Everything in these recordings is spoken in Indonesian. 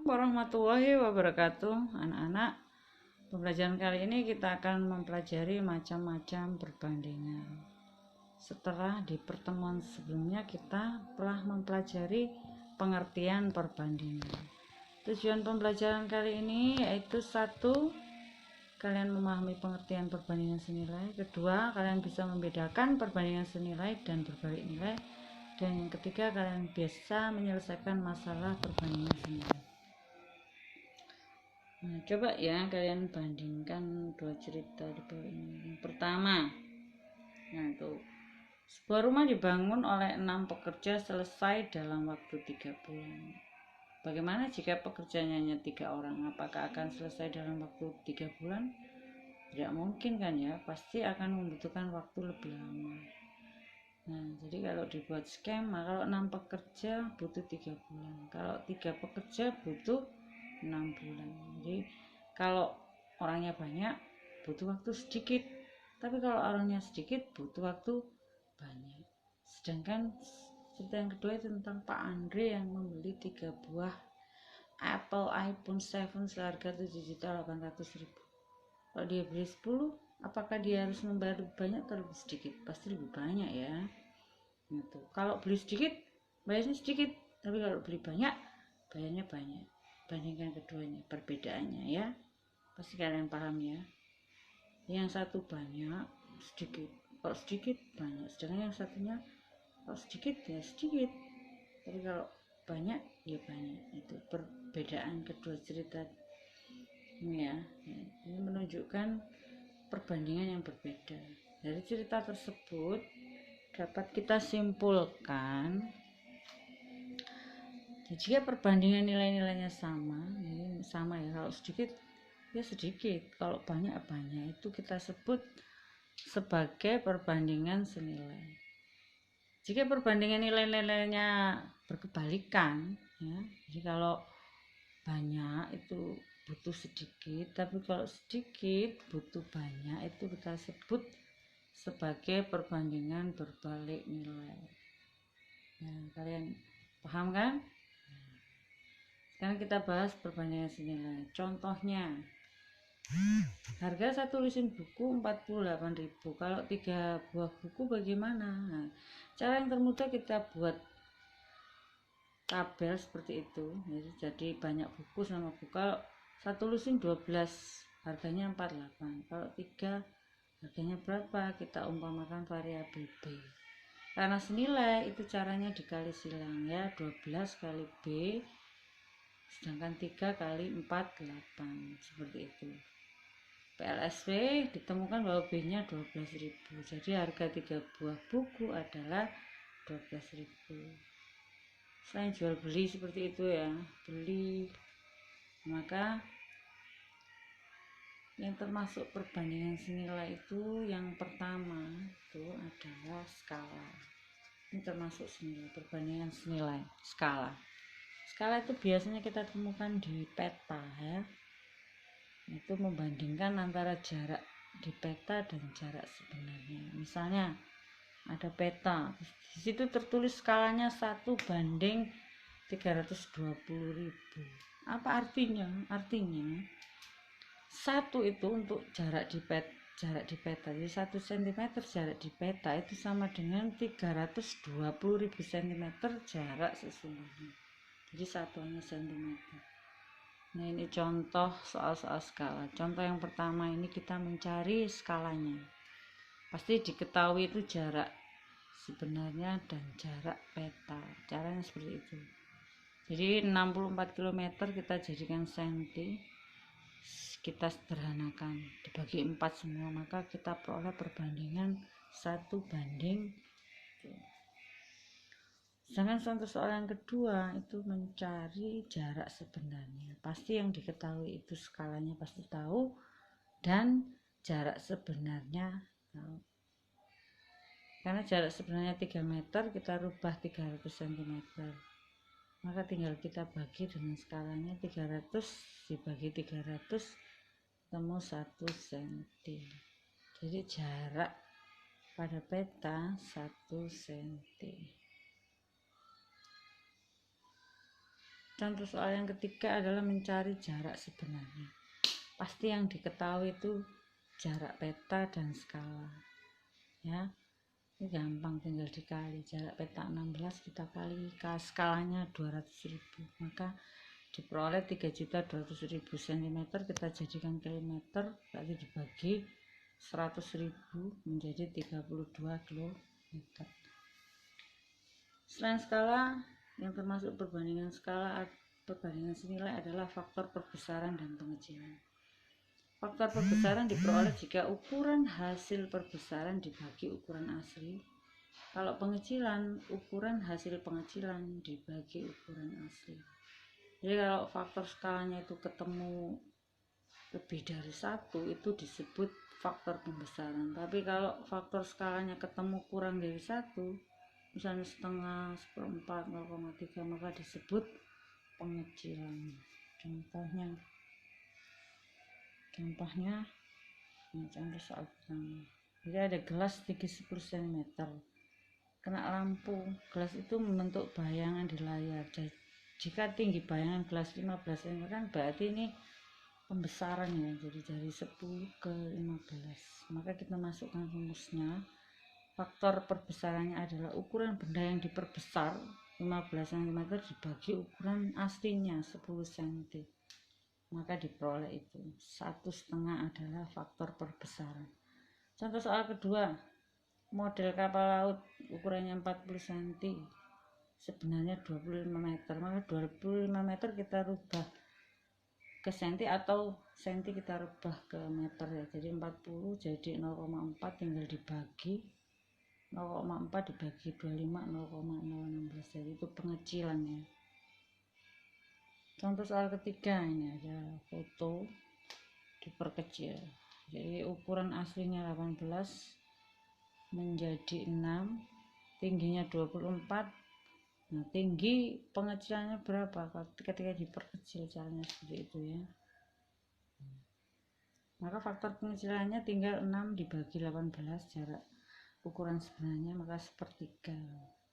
Warahmatullahi wabarakatuh. Anak-anak, pembelajaran kali ini kita akan mempelajari macam-macam perbandingan. Setelah di pertemuan sebelumnya kita telah mempelajari pengertian perbandingan. Tujuan pembelajaran kali ini yaitu satu, kalian memahami pengertian perbandingan senilai. Kedua, kalian bisa membedakan perbandingan senilai dan berbalik nilai. Dan yang ketiga, kalian bisa menyelesaikan masalah perbandingan senilai. Nah, coba ya kalian bandingkan dua cerita di bawah ini. Yang pertama, itu sebuah rumah dibangun oleh 6 pekerja selesai dalam waktu 3 bulan. Bagaimana jika pekerjanya hanya 3 orang? Apakah akan selesai dalam waktu 3 bulan? Tidak mungkin kan ya, pasti akan membutuhkan waktu lebih lama. Nah, jadi kalau dibuat skema, kalau 6 pekerja butuh 3 bulan, kalau 3 pekerja butuh 6 bulan. Jadi kalau orangnya banyak butuh waktu sedikit, tapi kalau orangnya sedikit butuh waktu banyak. Sedangkan cerita yang kedua itu tentang Pak Andre yang membeli 3 buah Apple iPhone 7 seharga 7.800.000. Kalau dia beli 10, apakah dia harus membayar lebih banyak atau lebih sedikit? Pasti lebih banyak ya. Gitu. Kalau beli sedikit bayarnya sedikit, tapi kalau beli banyak bayarnya banyak. Bandingkan keduanya, perbedaannya ya, pasti kalian paham ya. Yang satu banyak, sedikit. Kalau sedikit banyak, sedangkan yang satunya kalau sedikit ya sedikit, tapi kalau banyak ya banyak. Itu perbedaan kedua cerita ini ya. Ini menunjukkan perbandingan yang berbeda. Dari cerita tersebut dapat kita simpulkan, jika perbandingan nilai-nilainya sama ya, kalau sedikit ya sedikit, kalau banyak banyak, itu kita sebut sebagai perbandingan senilai. Jika perbandingan nilai-nilainya berkebalikan ya, jadi kalau banyak itu butuh sedikit, tapi kalau sedikit butuh banyak, itu kita sebut sebagai perbandingan berbalik nilai. Nah, kalian paham kan? Sekarang kita bahas perbandingan senilai. Contohnya, harga satu lusin buku 48.000. Kalau 3 buah buku bagaimana? Nah, cara yang termudah kita buat tabel seperti itu. Jadi banyak buku sama buku. Kalau satu lusin 12, harganya 48. Kalau 3, harganya berapa? Kita umpamakan variabel B. Karena senilai itu caranya dikali silang ya, 12 kali B, sedangkan 3 kali 4 8, seperti itu. PLSW ditemukan bahwa B nya 12.000, jadi harga 3 buah buku adalah 12.000. Selain jual beli seperti itu ya, beli, maka yang termasuk perbandingan senilai itu yang pertama itu adalah skala. Ini termasuk senilai, perbandingan senilai skala. Skala itu biasanya kita temukan di peta ya. Itu membandingkan antara jarak di peta dan jarak sebenarnya. Misalnya ada peta, di situ tertulis skalanya 1:320.000. Apa artinya? Artinya 1 itu untuk jarak di peta, jadi 1 cm jarak di peta itu sama dengan 320.000 cm jarak sesungguhnya. Jadi satuannya cm. Nah, ini contoh soal-soal skala. Contoh yang pertama ini kita mencari skalanya. Pasti diketahui itu jarak sebenarnya dan jarak peta. Caranya seperti itu. Jadi 64 km kita jadikan senti. Kita sederhanakan, dibagi 4 semua, maka kita peroleh perbandingan 1:. Sedangkan contoh soal yang kedua itu mencari jarak sebenarnya. Pasti yang diketahui itu skalanya pasti tahu, dan jarak sebenarnya tahu. Karena jarak sebenarnya 3 meter, kita rubah 300 cm. Maka tinggal kita bagi dengan skalanya, 300 dibagi 300 temu 1 cm. Jadi jarak pada peta 1 cm. Contoh soal yang ketiga adalah mencari jarak sebenarnya. Pasti yang diketahui itu jarak peta dan skala. Ya, ini gampang, tinggal dikali. Jarak peta 16 kita kali skalanya 200.000, maka diperoleh 3.200.000 cm. Kita jadikan kilometer, berarti dibagi 100.000 menjadi 32 km. Selain skala, yang termasuk perbandingan senilai adalah faktor perbesaran dan pengecilan. Faktor perbesaran diperoleh jika ukuran hasil perbesaran dibagi ukuran asli. Kalau pengecilan, ukuran hasil pengecilan dibagi ukuran asli. Jadi kalau faktor skalanya itu ketemu lebih dari 1, itu disebut faktor pembesaran. Tapi kalau faktor skalanya ketemu kurang dari 1, misalnya setengah, seperempat, 0,3, maka disebut pengecilan. Contohnya contoh soal pertama. Jadi ada gelas tinggi 10 cm, kena lampu. Gelas itu membentuk bayangan di layar. Jika tinggi bayangan gelas 15 cm, kan berarti ini pembesaran ya, jadi dari 10 ke 15. Maka kita masukkan rumusnya. Faktor perbesarannya adalah ukuran benda yang diperbesar 15 cm dibagi ukuran aslinya 10 cm, maka diperoleh itu 1,5 adalah faktor perbesaran. Contoh soal kedua, model kapal laut ukurannya 40 cm, sebenarnya 25 meter, maka 25 meter kita rubah ke senti atau senti kita rubah ke meter ya. Jadi 40 jadi 0,4, tinggal dibagi 0,4 dibagi 25, 0,016, jadi itu pengecilannya. Contoh soal ketiga, ini ada foto diperkecil. Jadi ukuran aslinya 18 menjadi 6, tingginya 24. Nah, tinggi pengecilannya berapa ketika diperkecil, caranya seperti itu ya. Maka faktor pengecilannya tinggal 6 dibagi 18, jarak ukuran sebenarnya, maka sepertiga.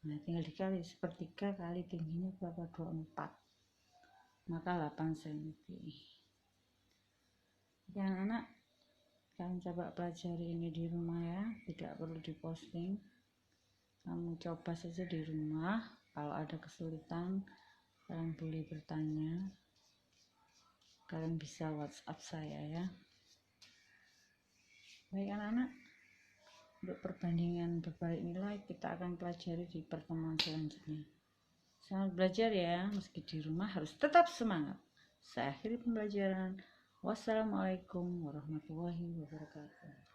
Nah, tinggal dikali sepertiga kali tingginya berapa, 24, maka 8 cm. Ya anak-anak, kalian coba pelajari ini di rumah ya, tidak perlu diposting. Kamu coba saja di rumah. Kalau ada kesulitan, kalian boleh bertanya. Kalian bisa WhatsApp saya ya. Baik anak-anak, untuk perbandingan berbalik nilai kita akan pelajari di pertemuan selanjutnya. Selamat belajar ya, meski di rumah harus tetap semangat. Saya akhiri pembelajaran. Wassalamualaikum warahmatullahi wabarakatuh.